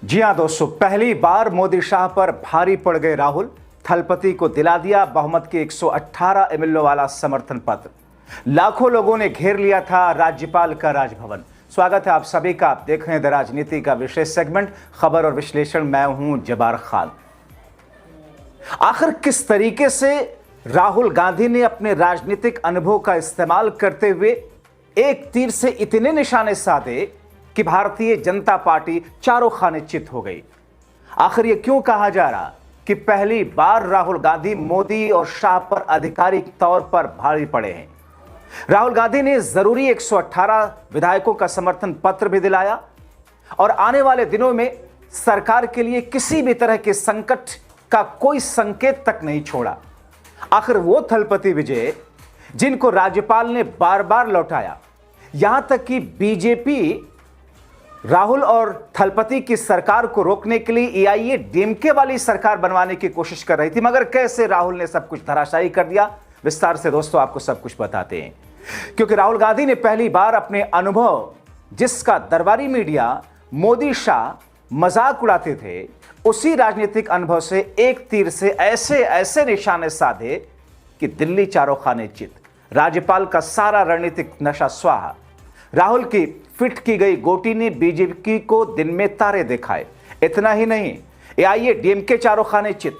जी हां दोस्तों, पहली बार मोदी शाह पर भारी पड़ गए राहुल। थलपति को दिला दिया बहुमत के 118 एमएलए वाला समर्थन पत्र। लाखों लोगों ने घेर लिया था राज्यपाल का राजभवन। स्वागत है आप सभी का। आप देख रहे हैं द राजनीति का विशेष सेगमेंट खबर और विश्लेषण। मैं हूं जबार खान। आखिर किस तरीके से राहुल गांधी ने अपने राजनीतिक अनुभव का इस्तेमाल करते हुए एक तीर से इतने निशाने साधे कि भारतीय जनता पार्टी चारों खाने चित हो गई। आखिर यह क्यों कहा जा रहा कि पहली बार राहुल गांधी मोदी और शाह पर आधिकारिक तौर पर भारी पड़े हैं। राहुल गांधी ने जरूरी 118 विधायकों का समर्थन पत्र भी दिलाया और आने वाले दिनों में सरकार के लिए किसी भी तरह के संकट का कोई संकेत तक नहीं छोड़ा। आखिर वो थलपति विजय जिनको राज्यपाल ने बार बार लौटाया, यहां तक कि बीजेपी राहुल और थलपति की सरकार को रोकने के लिए एआईएडीएमके वाली सरकार बनवाने की कोशिश कर रही थी, मगर कैसे राहुल ने सब कुछ धराशायी कर दिया। विस्तार से दोस्तों आपको सब कुछ बताते हैं, क्योंकि राहुल गांधी ने पहली बार अपने अनुभव, जिसका दरबारी मीडिया मोदी शाह मजाक उड़ाते थे, उसी राजनीतिक अनुभव से एक तीर से ऐसे निशाने साधे कि दिल्ली चारों खाने चित। राज्यपाल का सारा रणनीतिक नशा स्वाहा। राहुल की फिट की गई गोटी ने बीजेपी को दिन में तारे दिखाए। इतना ही नहीं, एआईएडीएमके चारों खाने चित,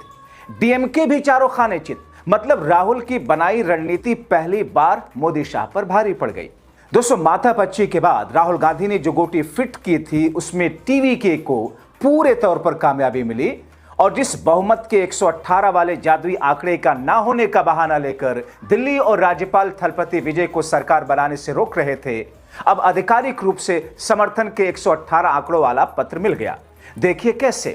डीएमके भी चारों खाने चित। मतलब राहुल की बनाई रणनीति पहली बार मोदी शाह पर भारी पड़ गई। दोस्तों, माथापच्ची के बाद राहुल गांधी ने जो गोटी फिट की थी उसमें टीवीके को पूरे तौर पर कामयाबी मिली और जिस बहुमत के 118 वाले जादुई आंकड़े का ना होने का बहाना लेकर दिल्ली और राज्यपाल थलपति विजय को सरकार बनाने से रोक रहे थे, अब आधिकारिक रूप से समर्थन के 118 आंकड़ों वाला पत्र मिल गया। देखिए कैसे।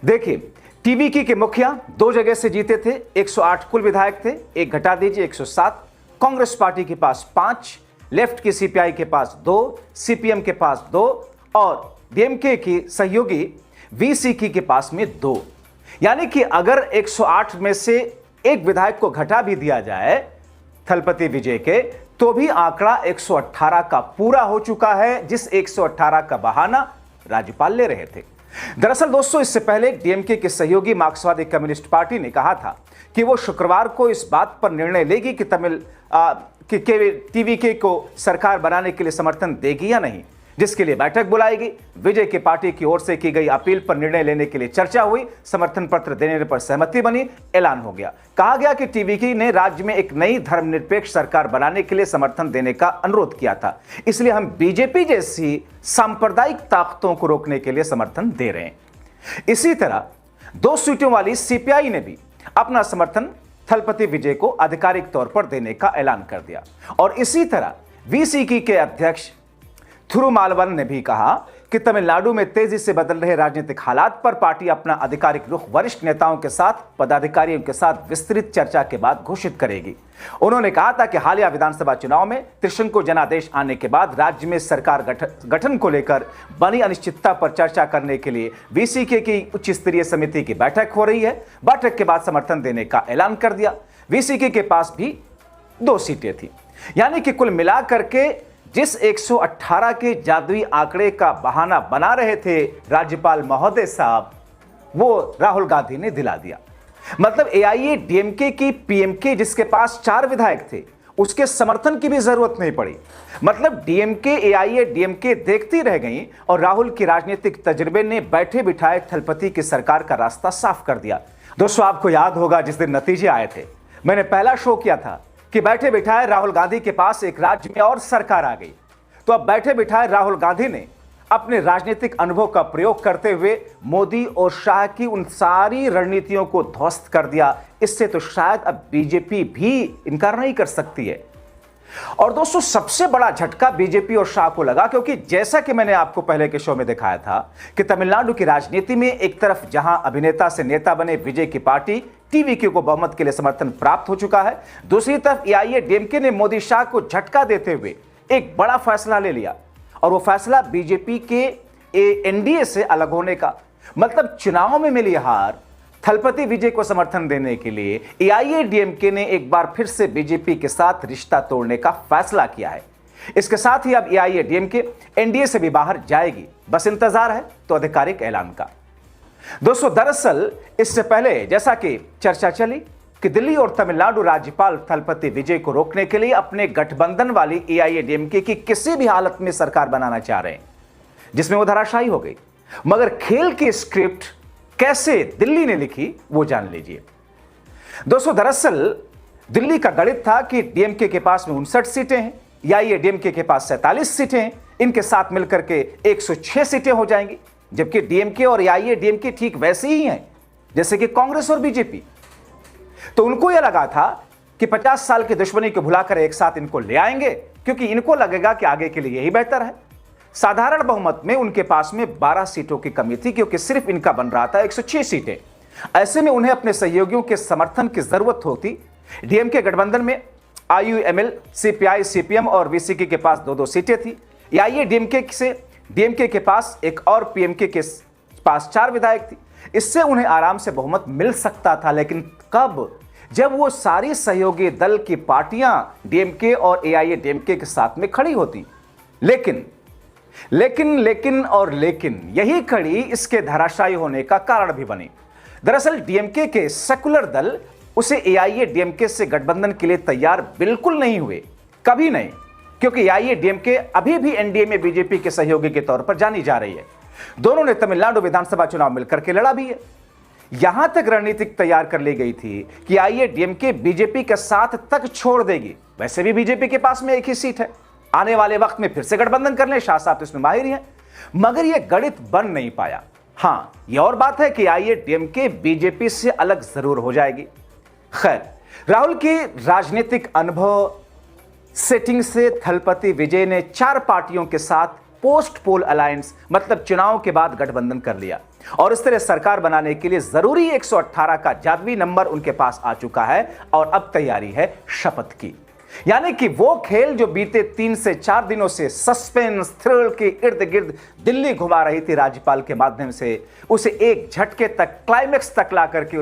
देखिए, टीवीके के मुखिया 2 जगह से जीते थे, 108 कुल विधायक थे, एक घटा दीजिए 107। कांग्रेस पार्टी के पास 5, लेफ्ट की सीपीआई के पास 2, सीपीएम के पास 2 और डीएमके की सहयोगी वीसीके के पास में 2। यानी कि अगर 108 में से एक विधायक को घटा भी दिया जाए थलपति विजय के, तो भी आंकड़ा 118 का पूरा हो चुका है, जिस 118 का बहाना राज्यपाल ले रहे थे। दरअसल दोस्तों, इससे पहले डीएमके के सहयोगी मार्क्सवादी कम्युनिस्ट पार्टी ने कहा था कि वो शुक्रवार को इस बात पर निर्णय लेगी कि टीवीके को सरकार बनाने के लिए समर्थन देगी या नहीं, जिसके लिए बैठक बुलाएगी। विजय की पार्टी की ओर से की गई अपील पर निर्णय लेने के लिए चर्चा हुई। समर्थन पत्र देने पर सहमति बनी, ऐलान हो गया। कहा गया कि टीवीके ने राज्य में एक नई धर्मनिरपेक्ष सरकार बनाने के लिए समर्थन देने का अनुरोध किया था, इसलिए हम बीजेपी जैसी सांप्रदायिक ताकतों को रोकने के लिए समर्थन दे रहे हैं। इसी तरह 2 सीटों वाली सीपीआई ने भी अपना समर्थन थलपति विजय को आधिकारिक तौर पर देने का ऐलान कर दिया। और इसी तरह वीसीके के अध्यक्ष थिरुमावलवन ने भी कहा कि तमिलनाडु में तेजी से बदल रहे राजनीतिक हालात पर पार्टी अपना आधिकारिक रुख वरिष्ठ नेताओं के साथ, पदाधिकारियों के साथ विस्तृत चर्चा के बाद घोषित करेगी। उन्होंने कहा था कि हालिया विधानसभा चुनाव में त्रिशंकु जनादेश आने के बाद राज्य में सरकार गठन को लेकर बनी अनिश्चितता पर चर्चा करने के लिए वीसीके की उच्च स्तरीय समिति की बैठक हो रही है। बैठक के बाद समर्थन देने का ऐलान कर दिया। वीसीके के पास भी 2 सीटें थी, यानी कि कुल मिलाकर के जिस 118 के जादुई आंकड़े का बहाना बना रहे थे राज्यपाल महोदय साहब, वो राहुल गांधी ने दिला दिया। मतलब एआईएडीएमके की पीएमके जिसके पास 4 विधायक थे, उसके समर्थन की भी जरूरत नहीं पड़ी। मतलब डीएमके एआईएडीएमके देखती रह गई और राहुल की राजनीतिक तजुर्बे ने बैठे बिठाए थलपति की सरकार का रास्ता साफ कर दिया। दोस्तों, आपको याद होगा जिस दिन नतीजे आए थे, मैंने पहला शो किया था कि बैठे बिठाए राहुल गांधी के पास एक राज्य में और सरकार आ गई। तो अब बैठे बिठाए राहुल गांधी ने अपने राजनीतिक अनुभव का प्रयोग करते हुए मोदी और शाह की उन सारी रणनीतियों को ध्वस्त कर दिया। इससे तो शायद अब बीजेपी भी इनकार नहीं कर सकती है। और दोस्तों, सबसे बड़ा झटका बीजेपी और शाह को लगा, क्योंकि जैसा कि मैंने आपको पहले के शो में दिखाया था कि तमिलनाडु की राजनीति में एक तरफ जहां अभिनेता से नेता बने विजय की पार्टी टीवीके को बहुमत के लिए समर्थन प्राप्त हो चुका है, दूसरी तरफ एआईएडीएमके ने मोदी शाह को झटका देते हुए एक बड़ा फैसला ले लिया, और वो फैसला बीजेपी के एनडीए से अलग होने का। मतलब चुनाव में मिली हार थलपति विजय को समर्थन देने के लिए एआईएडीएमके ने एक बार फिर से बीजेपी के साथ रिश्ता तोड़ने का फैसला किया है। इसके साथ ही अब एआईएडीएमके एनडीए से भी बाहर जाएगी। बस इंतजार है तो आधिकारिक ऐलान का। दोस्तों, दरअसल इससे पहले जैसा कि चर्चा चली कि दिल्ली और तमिलनाडु राज्यपाल थलपति विजय को रोकने के लिए अपने गठबंधन वाली एआईएडीएमके की किसी भी हालत में सरकार बनाना चाह रहे हैं, जिसमें वो धराशायी हो गई। मगर खेल की स्क्रिप्ट कैसे दिल्ली ने लिखी वो जान लीजिए। दोस्तों, दरअसल दिल्ली का गणित था कि डीएमके के पास में 59 सीटें हैं, एआईएडीएमके के पास 47 सीटें हैं, इनके साथ मिलकर के 106 सीटें हो जाएंगी, जबकि डीएमके और एआईएडीएमके ठीक वैसे ही हैं जैसे कि कांग्रेस और बीजेपी। तो उनको यह लगा था कि 50 साल की दुश्मनी को भुलाकर एक साथ इनको ले आएंगे, क्योंकि इनको लगेगा कि आगे के लिए यही बेहतर है। साधारण बहुमत में उनके पास में 12 सीटों की कमी थी, क्योंकि सिर्फ इनका बन रहा था 106 सीटें। ऐसे में उन्हें अपने सहयोगियों के समर्थन की जरूरत होती। डीएमके गठबंधन में आईयूएमएल, सीपीआई, सीपीएम और वीसीके के पास 2-2 सीटें थी। डीएमके के पास एक और पीएमके के पास 4 विधायक थी। इससे उन्हें आराम से बहुमत मिल सकता था, लेकिन कब? जब वो सारी सहयोगी दल की पार्टियां डीएमके और एआईएडीएमके के साथ में खड़ी होती। लेकिन यही कड़ी इसके धराशायी होने का कारण भी बनी। दरअसल डीएमके के सेकुलर दल उसे एआईएडीएमके से गठबंधन के लिए तैयार बिल्कुल नहीं हुए, कभी नहीं, क्योंकि एआईएडीएमके अभी भी एनडीए में बीजेपी के सहयोगी के तौर पर जानी जा रही है। दोनों ने तमिलनाडु विधानसभा चुनाव मिलकर के लड़ा भी है। यहां तक रणनीतिक तैयार कर ली गई थी कि एआईएडीएमके बीजेपी के साथ तक छोड़ देगी। वैसे भी बीजेपी के पास में एक ही सीट है, आने वाले वक्त में फिर से गठबंधन कर ले, शाह साहब तो इसमें माहिर ही हैं। मगर यह गणित बन नहीं पाया। हां, यह और बात है कि एआईएडीएमके बीजेपी से अलग जरूर हो जाएगी। खैर, राहुल के राजनीतिक अनुभव सेटिंग से थलपति विजय ने 4 पार्टियों के साथ पोस्ट पोल अलायंस, मतलब चुनाव के बाद गठबंधन कर लिया, और इस तरह सरकार बनाने के लिए जरूरी 118 का जादुई नंबर उनके पास आ चुका है। और अब तैयारी है शपथ की, यानी कि वो खेल जो बीते 3 से 4 दिनों से सस्पेंस थ्रिल के इर्द गिर्द दिल्ली घुमा रही थी राज्यपाल के माध्यम से, उसे एक झटके तक, क्लाइमेक्स तक ला करके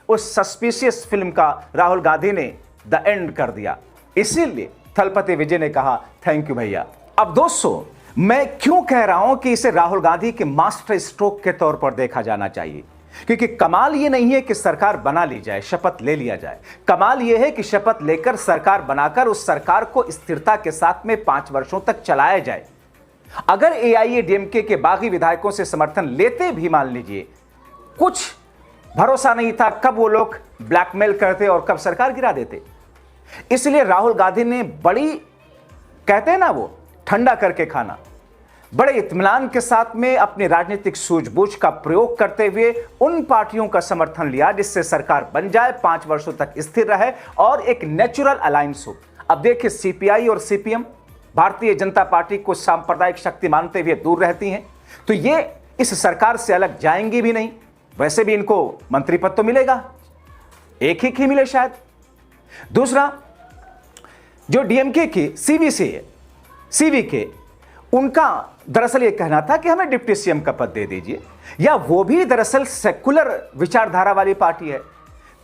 उस सस्पिशियस फिल्म का राहुल गांधी ने द एंड कर दिया। इसीलिए थलपति विजय ने कहा थैंक यू भैया। अब दोस्तों, मैं क्यों कह रहा हूं कि इसे राहुल गांधी के मास्टर स्ट्रोक के तौर पर देखा जाना चाहिए? क्योंकि कमाल यह नहीं है कि सरकार बना ली जाए, शपथ ले लिया जाए। कमाल यह है कि शपथ लेकर सरकार बनाकर उस सरकार को स्थिरता के साथ में 5 वर्षों तक चलाया जाए। अगर एआईएडीएमके के बागी विधायकों से समर्थन लेते भी, मान लीजिए, कुछ भरोसा नहीं था कब वो लोग ब्लैकमेल करते और कब सरकार गिरा देते। इसलिए राहुल गांधी ने बड़ी, कहते हैं ना वो, ठंडा करके खाना, बड़े इत्मीनान के साथ में अपनी राजनीतिक सूझबूझ का प्रयोग करते हुए उन पार्टियों का समर्थन लिया जिससे सरकार बन जाए, 5 वर्षों तक स्थिर रहे और एक नेचुरल अलायंस हो। अब देखिए, सीपीआई और सीपीएम भारतीय जनता पार्टी को सांप्रदायिक शक्ति मानते हुए दूर रहती हैं, तो ये इस सरकार से अलग जाएंगी भी नहीं। वैसे भी इनको मंत्री पद तो मिलेगा, एक ही मिले शायद। दूसरा, जो डीएमके की सीवीके, उनका दरअसल यह कहना था कि हमें डिप्टी सीएम का पद दे दीजिए, या वो भी दरअसल सेकुलर विचारधारा वाली पार्टी है,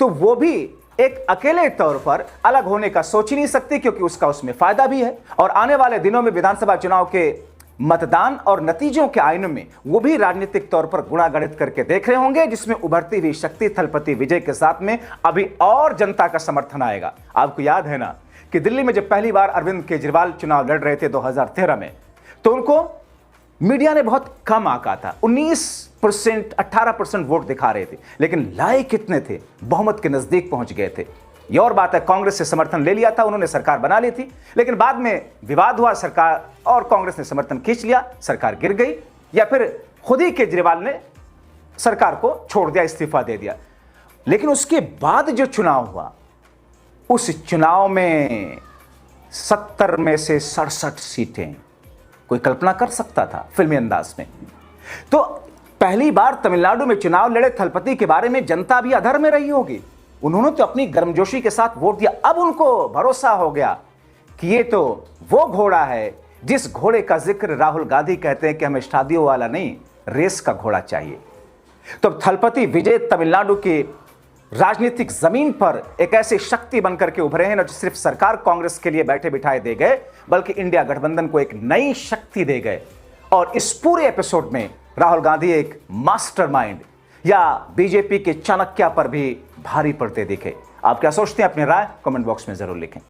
तो वो भी एक अकेले तौर पर अलग होने का सोच ही नहीं सकती, क्योंकि उसमें फायदा भी है। और आने वाले दिनों में विधानसभा चुनाव के मतदान और नतीजों के आईने में वो भी राजनीतिक तौर पर गुणागणित करके देख रहे होंगे, जिसमें उभरती हुई शक्ति थलपति विजय के साथ में अभी और जनता का समर्थन आएगा। आपको याद है ना कि दिल्ली में जब पहली बार अरविंद केजरीवाल चुनाव लड़ रहे थे 2013 में, तो उनको मीडिया ने बहुत कम आंका था, 19%, 18% वोट दिखा रहे थे, लेकिन लाए कितने थे, बहुमत के नजदीक पहुंच गए थे। यह और बात है, कांग्रेस से समर्थन ले लिया था, उन्होंने सरकार बना ली थी, लेकिन बाद में विवाद हुआ, सरकार और कांग्रेस ने समर्थन खींच लिया, सरकार गिर गई, या फिर खुद ही केजरीवाल ने सरकार को छोड़ दिया, इस्तीफा दे दिया। लेकिन उसके बाद जो चुनाव हुआ, उस चुनाव में 70 में से 67 सीटें, कोई कल्पना कर सकता था फिल्मी अंदाज में? तो पहली बार तमिलनाडु में चुनाव लड़े थलपति के बारे में जनता भी अधर में रही होगी। उन्होंने तो अपनी गर्मजोशी के साथ वोट दिया। अब उनको भरोसा हो गया कि ये तो वो घोड़ा है जिस घोड़े का जिक्र राहुल गांधी कहते हैं कि हमें शादियों वाला नहीं, रेस का घोड़ा चाहिए। तो थलपति विजय तमिलनाडु की राजनीतिक जमीन पर एक ऐसी शक्ति बनकर के उभरे हैं, न सिर्फ सरकार कांग्रेस के लिए बैठे बिठाए दे गए, बल्कि इंडिया गठबंधन को एक नई शक्ति दे गए। और इस पूरे एपिसोड में राहुल गांधी एक मास्टरमाइंड या बीजेपी के चाणक्य पर भी भारी पड़ते दिखे। आप क्या सोचते हैं? अपनी राय कमेंट बॉक्स में जरूर लिखें।